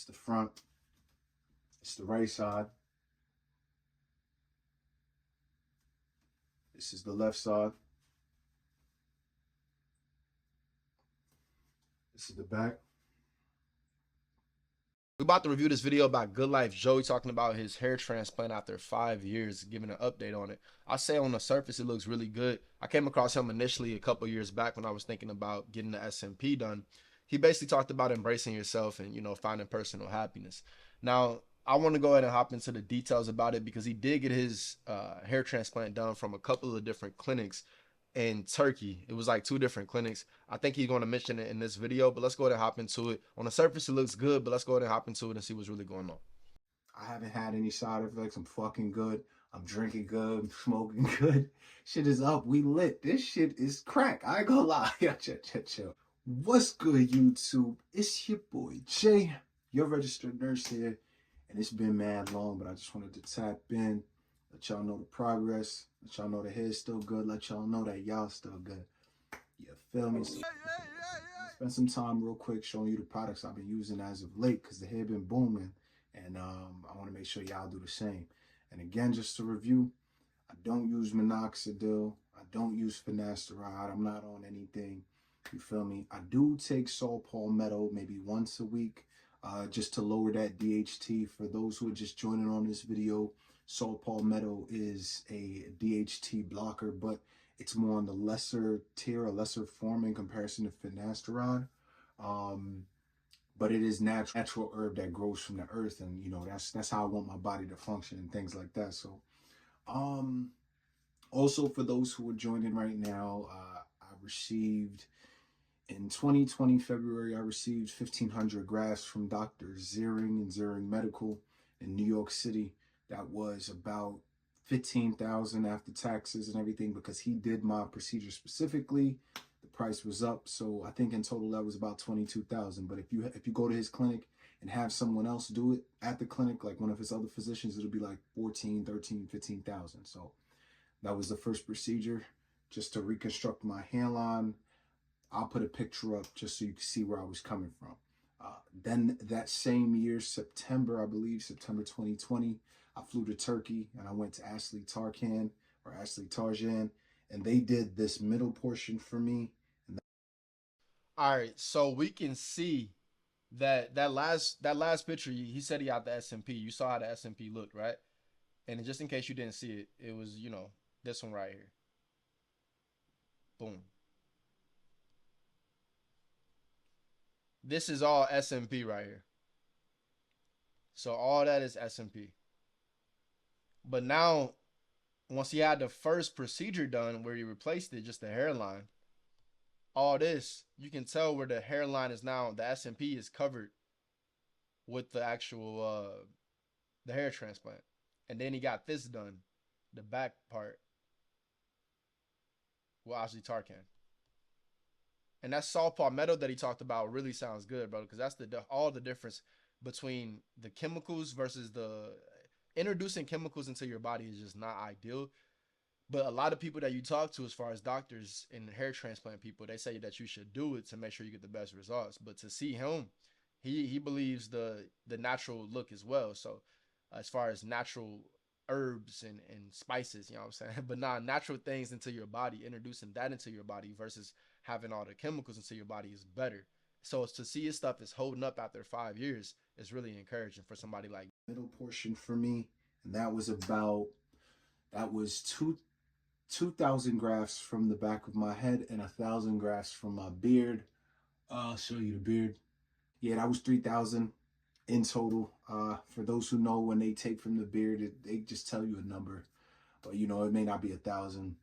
It's the front. It's the right side. This is the left side. This is the back. We're about to review this video about Good Life Joey talking about his hair transplant after 5 years, giving an update on it. I say on the surface it looks really good. I came across him initially a couple years back when I was thinking about getting the SMP done. He basically talked about embracing yourself and, finding personal happiness. Now, I want to go ahead and hop into the details about it because he did get his hair transplant done from a couple of different clinics in Turkey. It was like 2 different clinics. I think he's going to mention it in this video, but let's go ahead and hop into it. On the surface, it looks good, but let's go ahead and hop into it and see what's really going on. I haven't had any side effects. I'm fucking good. I'm drinking good. I'm smoking good. Shit is up. We lit. This shit is crack. I ain't gonna lie. Chill. What's good, YouTube? It's your boy Jay, your registered nurse here. And it's been mad long, but I just wanted to tap in, let y'all know the progress, let y'all know the hair's still good, let y'all know that y'all still good. You feel me? So, spend some time real quick showing you the products I've been using as of late because the hair been booming. And I want to make sure y'all do the same. And again, just to review, I don't use minoxidil. I don't use finasteride. I'm not on anything. You feel me? I do take saw palmetto maybe once a week just to lower that DHT. For those who are just joining on this video, saw palmetto is a DHT blocker, but it's more on the lesser tier, a lesser form in comparison to finasteride. But it is natural herb that grows from the earth, and that's how I want my body to function and things like that. So also for those who are joining right now, I received in 2020 February, I received 1,500 grafts from Dr. Ziering and Ziering Medical in New York City. That was about 15,000 after taxes and everything because he did my procedure specifically. The price was up, so I think in total that was about 22,000. But if you go to his clinic and have someone else do it at the clinic, like one of his other physicians, it'll be like 14, 13, 15,000. So that was the first procedure, just to reconstruct my hairline. I'll put a picture up just so you can see where I was coming from. Then that same year, September, I believe, September 2020, I flew to Turkey and I went to Asli Tarcan or Asli Tarcan, and they did this middle portion for me. All right, so we can see that last picture. He said he had the SMP. You saw how the SMP looked, right? And just in case you didn't see it, it was this one right here. Boom. This is all SMP right here. So all that is SMP. But now, once he had the first procedure done where he replaced it, just the hairline, all this, you can tell where the hairline is now, the SMP is covered with the actual, the hair transplant. And then he got this done, the back part, with Asli Tarcan. And that saw palmetto that he talked about really sounds good, bro, because that's all the difference between the chemicals versus the introducing chemicals into your body is just not ideal. But a lot of people that you talk to, as far as doctors and hair transplant people, they say that you should do it to make sure you get the best results. But to see him, he believes the natural look as well. So as far as natural herbs and spices, you know what I'm saying? But natural things into your body, introducing that into your body versus having all the chemicals into your body is better. So to see his stuff is holding up after 5 years is really encouraging for somebody like Middle portion for me, and that was 2,000 grafts from the back of my head and 1,000 grafts from my beard. I'll show you the beard. Yeah, that was 3,000 in total. For those who know, when they take from the beard, they just tell you a number, but it may not be 1,000.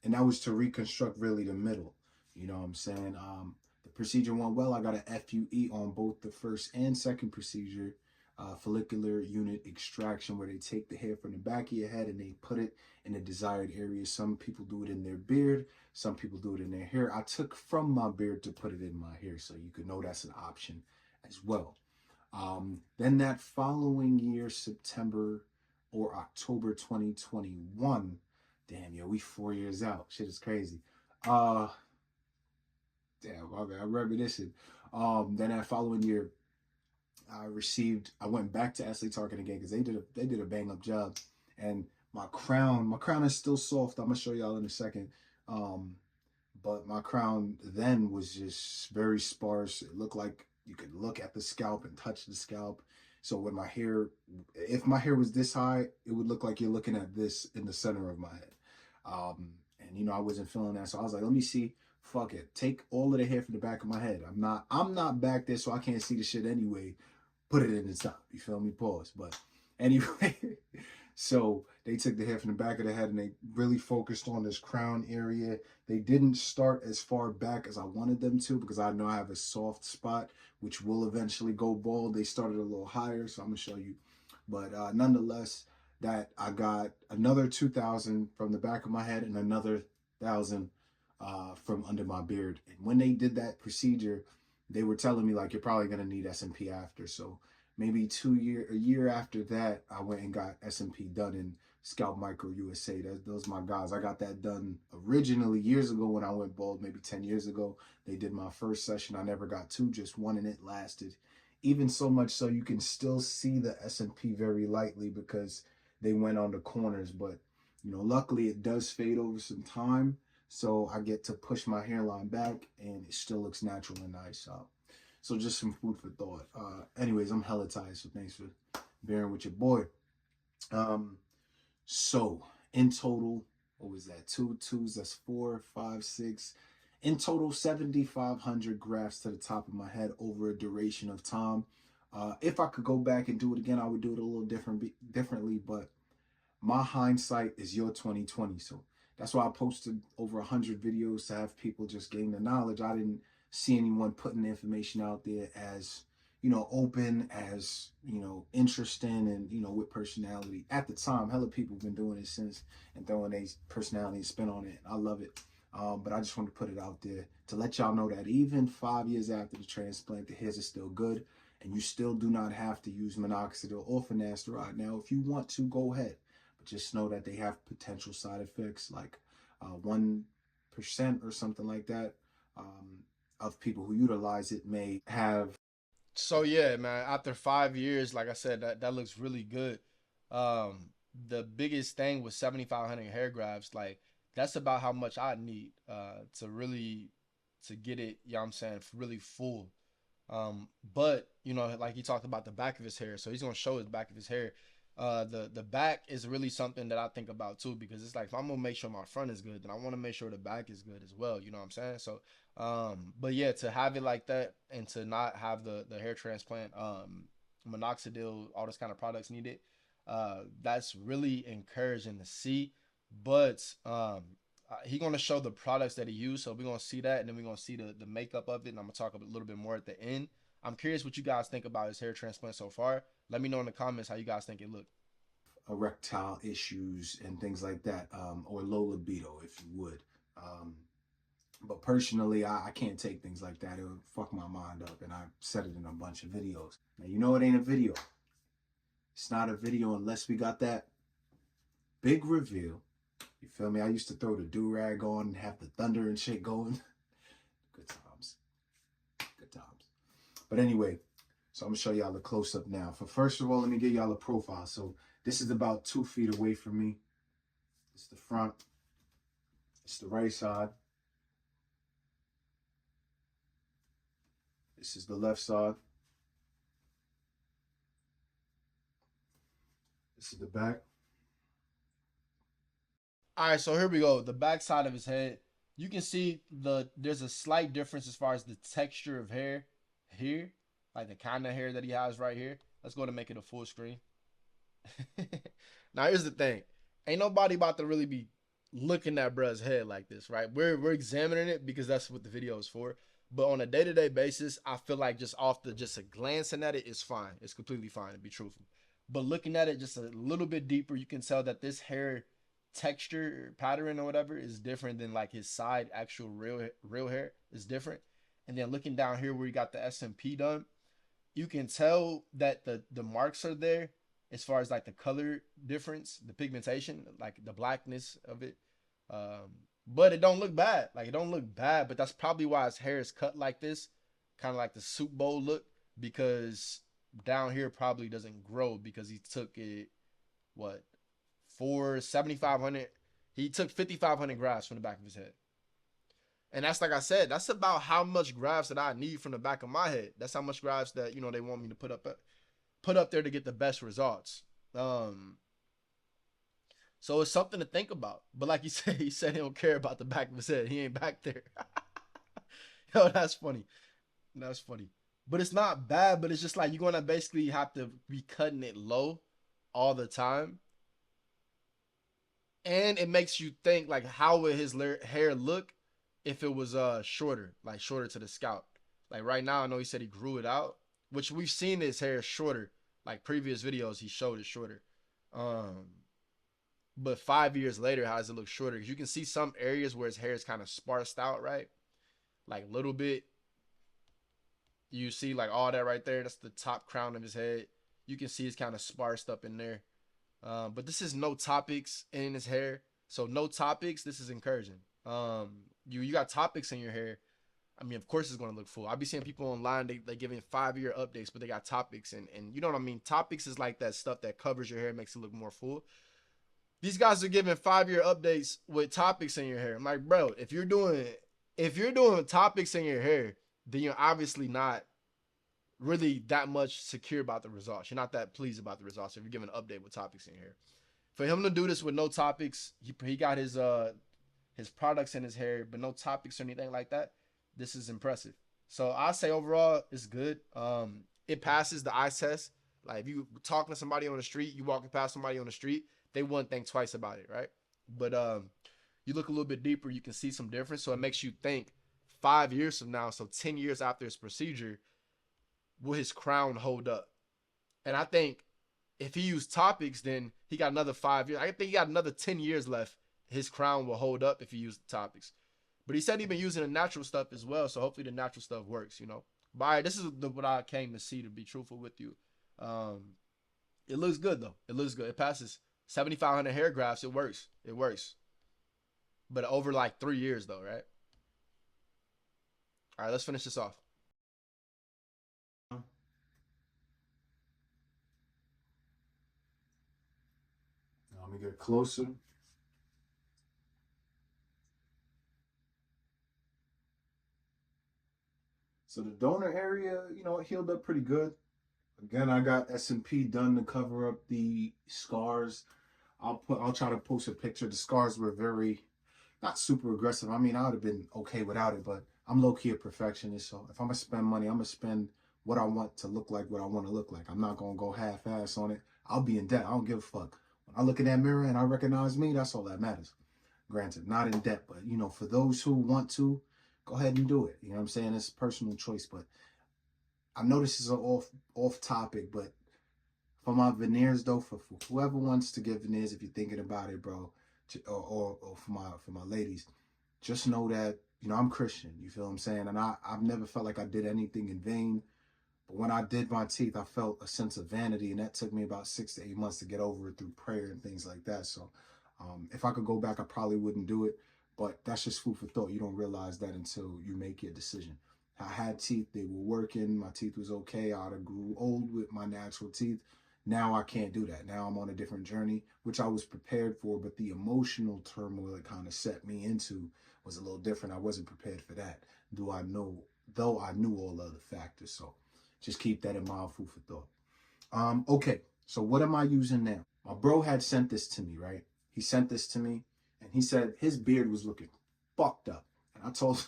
And that was to reconstruct really the middle. You know what I'm saying? The procedure went well. I got an FUE on both the first and second procedure, follicular unit extraction, where they take the hair from the back of your head and they put it in the desired area. Some people do it in their beard. Some people do it in their hair. I took from my beard to put it in my hair, so you could know that's an option as well. Then that following year, September or October 2021, damn, yo, we 4 years out. Shit is crazy. Damn, I'm reminiscing. Then that following year, I went back to Asli Tarcan again because they did a bang up job, and my crown is still soft. I'm gonna show y'all in a second. Um, but my crown then was just very sparse. It looked like you could look at the scalp and touch the scalp. So when my hair, if my hair was this high, it would look like you're looking at this in the center of my head. And you know, I wasn't feeling that, so I was like, let me see. Fuck it, take all of the hair from the back of my head. I'm not back there, so I can't see the shit anyway. Put it in the top. You feel me? Pause. But anyway, so they took the hair from the back of the head and they really focused on this crown area. They didn't start as far back as I wanted them to because I know I have a soft spot, which will eventually go bald. They started a little higher, so I'm gonna show you. But nonetheless, that I got another 2,000 from the back of my head and another 1,000 from under my beard. And when they did that procedure, they were telling me like you're probably gonna need SMP after. So maybe a year after that, I went and got SMP done in Scalp Micro USA. Those my guys. I got that done originally years ago when I went bald, maybe 10 years ago. They did my first session. I never got two, just one, and it lasted. Even so much so you can still see the SMP very lightly because they went on the corners. But you know, luckily it does fade over some time. So I get to push my hairline back and it still looks natural and nice. So just some food for thought. Anyways, I'm hella tired, so thanks for bearing with your boy. Um, so in total, what was that? Two twos, that's four, five, six. In total, 7,500 grafts to the top of my head over a duration of time. If I could go back and do it again, I would do it a little differently, but my hindsight is your 2020. So that's why I posted over 100 videos to have people just gain the knowledge. I didn't see anyone putting the information out there as, you know, open, as, you know, interesting and, you know, with personality. At the time, hella people have been doing it since and throwing their personality and spin on it. I love it. But I just want to put it out there to let y'all know that even 5 years after the transplant, the hairs are still good. And you still do not have to use minoxidil or finasteride. Now, if you want to, go ahead. But just know that they have potential side effects like 1% or something like that of people who utilize it may have. So yeah, man. After 5 years, like I said, that looks really good. Um, the biggest thing was 7,500 hair grafts. Like that's about how much I need to really to get it. You know what I'm saying? Really full. But you know, like he talked about the back of his hair, so he's gonna show his back of his hair. The back is really something that I think about too because it's like if I'm gonna make sure my front is good, then I want to make sure the back is good as well. You know what I'm saying? So, but yeah, to have it like that and to not have the hair transplant, minoxidil, all this kind of products needed, that's really encouraging to see. But he gonna show the products that he used, so we're gonna see that, and then we're gonna see the makeup of it, and I'm gonna talk a little bit more at the end. I'm curious what you guys think about his hair transplant so far. Let me know in the comments how you guys think it looked. Erectile issues and things like that, or low libido, if you would. Um, but personally, I can't take things like that. It would fuck my mind up, and I've said it in a bunch of videos. Now, you know it ain't a video. It's not a video unless we got that big reveal. You feel me? I used to throw the do-rag on and have the thunder and shit going. Good times. Good times. But anyway, so I'm gonna show y'all the close-up now. For first of all, let me give y'all a profile. So this is about 2 feet away from me. It's the front. It's the right side. This is the left side. This is the back. All right, so here we go. The back side of his head. You can see there's a slight difference as far as the texture of hair here, like the kind of hair that he has right here. Let's go to make it a full screen. Now here's the thing. Ain't nobody about to really be looking at bruh's head like this, right? We're examining it because that's what the video is for. But on a day-to-day basis, I feel like just off the just a glancing at it is fine. It's completely fine to be truthful. But looking at it just a little bit deeper, you can tell that this hair texture pattern or whatever is different than like his side actual real hair is different. And then looking down here where you got the SMP done, you can tell that the marks are there as far as like the color difference, the pigmentation, like the blackness of it. But it don't look bad. Like it don't look bad, but that's probably why his hair is cut like this, kind of like the soup bowl look, because down here probably doesn't grow because he took it what for 7,500. He took 5,500 grafts from the back of his head. And that's like I said, that's about how much grafts that I need from the back of my head. That's how much grafts that they want me to put up there to get the best results. Um, so it's something to think about. But like he said, he said he don't care about the back of his head. He ain't back there. Yo, that's funny. That's funny. But it's not bad. But it's just like you're gonna basically have to be cutting it low all the time, and it makes you think like how would his hair look if it was shorter, like shorter to the scalp. Like right now, I know he said he grew it out, which we've seen his hair shorter. Like previous videos, he showed it shorter. Um, but 5 years later, how does it look shorter? Because you can see some areas where his hair is kind of sparsed out, right? Like a little bit. You see like all that right there. That's the top crown of his head. You can see it's kind of sparsed up in there. But this is no topics in his hair. So no topics. This is encouraging. You got topics in your hair. I mean, of course it's gonna look full. I be seeing people online they giving 5 year updates, but they got topics and you know what I mean. Topics is like that stuff that covers your hair, makes it look more full. These guys are giving 5 year updates with topics in your hair. I'm like, bro, if you're doing topics in your hair, then you're obviously not really that much secure about the results. You're not that pleased about the results if you're giving an update with topics in your hair. For him to do this with no topics, he got his products in his hair, but no topics or anything like that. This is impressive. So I say overall, it's good. It passes the eye test. Like if you talking to somebody on the street, you walking past somebody on the street, they wouldn't think twice about it, right? But you look a little bit deeper, you can see some difference. So it makes you think 5 years from now, so 10 years after his procedure, will his crown hold up? And I think if he used topics, then he got another 5 years. I think he got another 10 years left. His crown will hold up if he used the topics. But he said he's been using the natural stuff as well, so hopefully the natural stuff works. But all right, this is what I came to see, to be truthful with you. Um, it looks good though. It looks good. It passes 7,500 hair grafts. It works. It works. But over like 3 years though, right? All right, let's finish this off. Let me get closer. So the donor area, it healed up pretty good. Again, I got S&P done to cover up the scars. I'll try to post a picture. The scars were very not super aggressive. I mean, I would have been okay without it, but I'm low key a perfectionist. So if I'm gonna spend money, I'm gonna spend what I want to look like, what I want to look like. I'm not gonna go half ass on it. I'll be in debt. I don't give a fuck. When I look in that mirror and I recognize me, that's all that matters. Granted, not in debt, but for those who want to, go ahead and do it. You know what I'm saying? It's a personal choice, but I know this is an off topic, but for my veneers though, for whoever wants to get veneers, if you're thinking about it, bro, or for my ladies, just know that I'm Christian. You feel what I'm saying? And I've never felt like I did anything in vain. But when I did my teeth, I felt a sense of vanity, and that took me about 6 to 8 months to get over it through prayer and things like that. So, if I could go back, I probably wouldn't do it. But that's just food for thought. You don't realize that until you make your decision. I had teeth; they were working. My teeth was okay. I'd have grew old with my natural teeth. Now I can't do that. Now I'm on a different journey, which I was prepared for. But the emotional turmoil it kind of set me into was a little different. I wasn't prepared for that. Though I knew all other factors. So just keep that in mind, food for thought. Okay, so what am I using now? My bro had sent this to me, right? He sent this to me, and he said his beard was looking fucked up. And I told him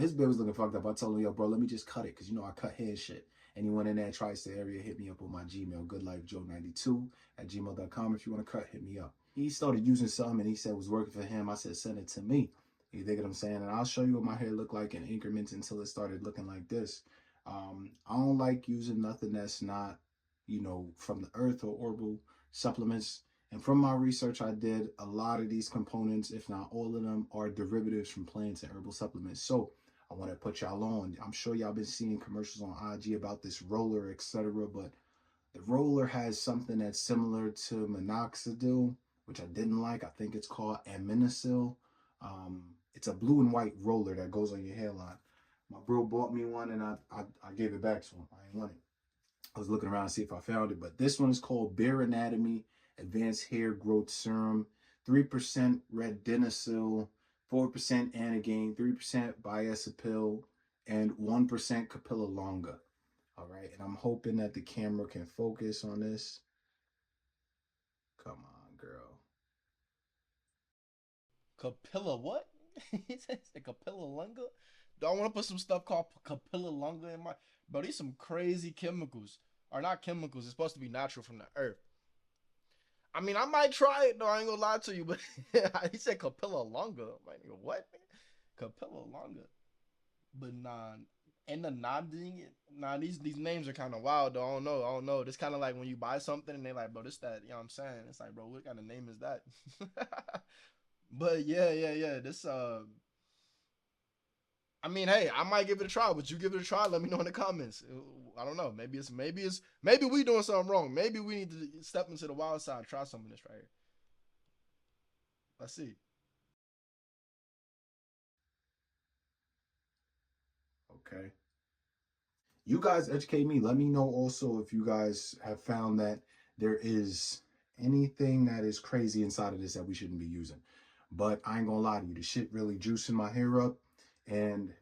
his beard was looking fucked up. I told him, yo, bro, let me just cut it, because I cut hair shit. Anyone in that tri-state area, hit me up on my Gmail, goodlifejoe92@gmail.com. If you want to cut, hit me up. He started using something, and he said it was working for him. I said, send it to me. You dig what I'm saying? And I'll show you what my hair looked like in increments until it started looking like this. I don't like using nothing that's not, from the earth or herbal supplements. And from my research I did, a lot of these components, if not all of them, are derivatives from plants and herbal supplements. So I want to put y'all on. I'm sure y'all been seeing commercials on IG about this roller, etc. But the roller has something that's similar to minoxidil, which I didn't like. I think it's called aminocil. It's a blue and white roller that goes on your hairline. My bro bought me one, and I gave it back to him. I ain't want it. I was looking around to see if I found it, but this one is called Bare Anatomy Advanced Hair Growth Serum. 3% Retinol, 4% Anagen, 3% Biacipil, and 1% Capilla Longa. All right, and I'm hoping that the camera can focus on this. Come on, girl. Capilla what? He says the Capilla Lunga. Do I want to put some stuff called Capilla Lunga in my? Bro, these some crazy chemicals. Are not chemicals. It's supposed to be natural from the earth. I mean, I might try it though. I ain't gonna lie to you, but he said Capilla Longa. I'm like, what? Capilla Longa. But nah, and the nodding it. Nah, these names are kind of wild though. I don't know. I don't know. It's kind of like when you buy something and they like, bro, this that. You know what I'm saying? It's like, bro, what kind of name is that? But yeah. This I mean, hey, I might give it a try. Would you give it a try? Let me know in the comments. I don't know. Maybe we doing something wrong. Maybe we need to step into the wild side, try some of this right here. Let's see. Okay. You guys educate me. Let me know also if you guys have found that there is anything that is crazy inside of this that we shouldn't be using. But I ain't gonna lie to you, the shit really juicing my hair up, and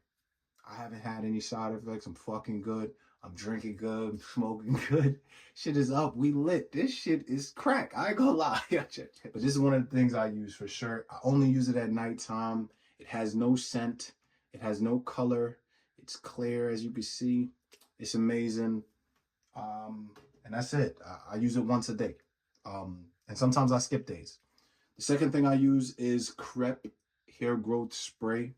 I haven't had any side effects. I'm fucking good. I'm drinking good. I'm smoking good. Shit is up. We lit. This shit is crack. I ain't gonna lie. But this is one of the things I use for sure. I only use it at nighttime. It has no scent. It has no color. It's clear, as you can see. It's amazing. And that's it. I use it once a day. And sometimes I skip days. The second thing I use is Crep hair growth spray.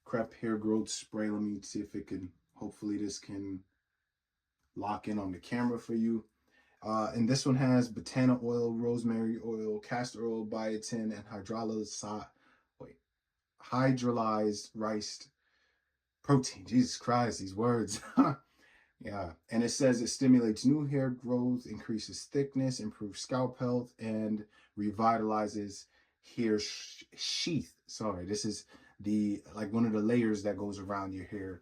Crep hair growth spray. Let me see if it can, hopefully this can lock in on the camera for you. And this one has botana oil, rosemary oil, castor oil, biotin, and hydrolyzed rice protein. Jesus Christ, these words. Yeah, and it says it stimulates new hair growth, increases thickness, improves scalp health, and revitalizes hair sheath. Sorry, this is the like one of the layers that goes around your hair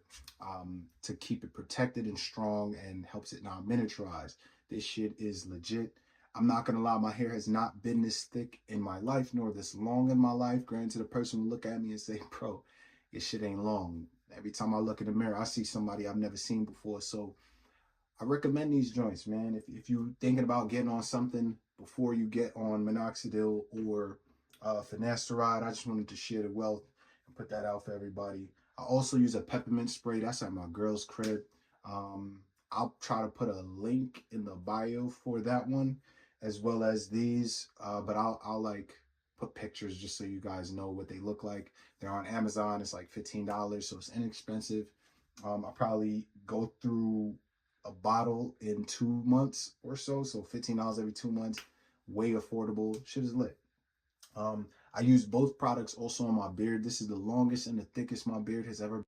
to keep it protected and strong and helps it not miniaturize. This shit is legit. I'm not gonna lie, my hair has not been this thick in my life, nor this long in my life. Granted, a person will look at me and say, bro, your shit ain't long. Every time I look in the mirror, I see somebody I've never seen before. So I recommend these joints, man. If you're thinking about getting on something before you get on minoxidil or finasteride, I just wanted to share the wealth and put that out for everybody. I also use a peppermint spray. That's at my girl's crib. I'll try to put a link in the bio for that one, as well as these. But I'll like put pictures just so you guys know what they look like. They're on Amazon. It's like $15, so it's inexpensive. I'll probably go through a bottle in 2 months or so. So $15 every 2 months, way affordable. Shit is lit. I use both products also on my beard. This is the longest and the thickest my beard has ever been.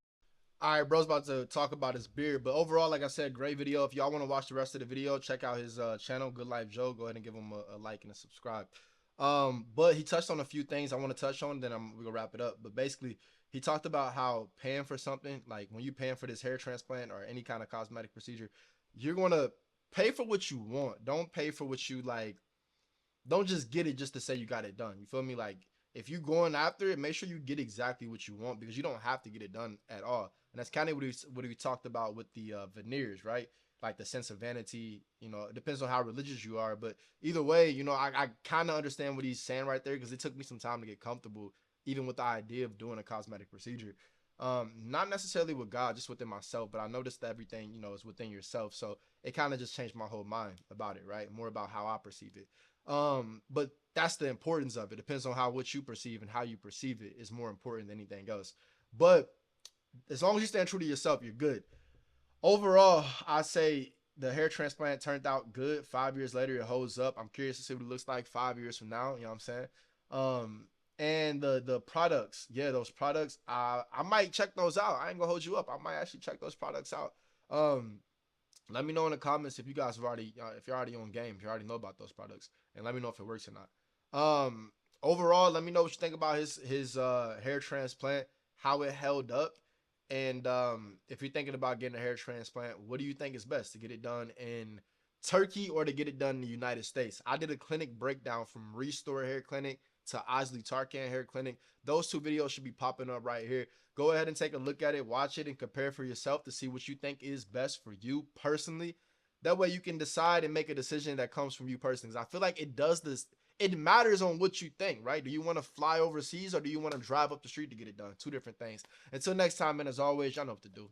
All right, bro's about to talk about his beard, but overall, like I said, great video. If y'all want to watch the rest of the video, check out his channel, Good Life Joe. Go ahead and give him a like and a subscribe. But he touched on a few things I want to touch on, then we're gonna wrap it up. But basically, he talked about how paying for something, like when you paying for this hair transplant or any kind of cosmetic procedure, you're gonna pay for what you want. Don't pay for what you like. Don't just get it just to say you got it done. You feel me? Like if you going after it, make sure you get exactly what you want because you don't have to get it done at all. And that's kind of what we talked about with the veneers, right? Like the sense of vanity. It depends on how religious you are, but either way, I kind of understand what he's saying right there because it took me some time to get comfortable, even with the idea of doing a cosmetic procedure. Not necessarily with God, just within myself, but I noticed that everything, is within yourself. So it kind of just changed my whole mind about it, right? More about how I perceive it. But that's the importance of it. Depends on what you perceive and how you perceive it is more important than anything else. But as long as you stand true to yourself, you're good. Overall, I say the hair transplant turned out good. 5 years later, it holds up. I'm curious to see what it looks like 5 years from now. You know what I'm saying? And the products, yeah, those products, I might check those out. I ain't gonna hold you up. I might actually check those products out. Let me know in the comments if you guys have already, if you're already on game, if you already know about those products, and let me know if it works or not. Overall, let me know what you think about his hair transplant, how it held up, And if you're thinking about getting a hair transplant, what do you think is best, to get it done in Turkey or to get it done in the United States? I did a clinic breakdown from Restore Hair Clinic to Asli Tarcan Hair Clinic. Those two videos should be popping up right here. Go ahead and take a look at it, watch it, and compare for yourself to see what you think is best for you personally. That way you can decide and make a decision that comes from you personally. 'Cause I feel like it does this. It matters on what you think, right? Do you want to fly overseas or do you want to drive up the street to get it done? Two different things. Until next time, and as always, y'all know what to do.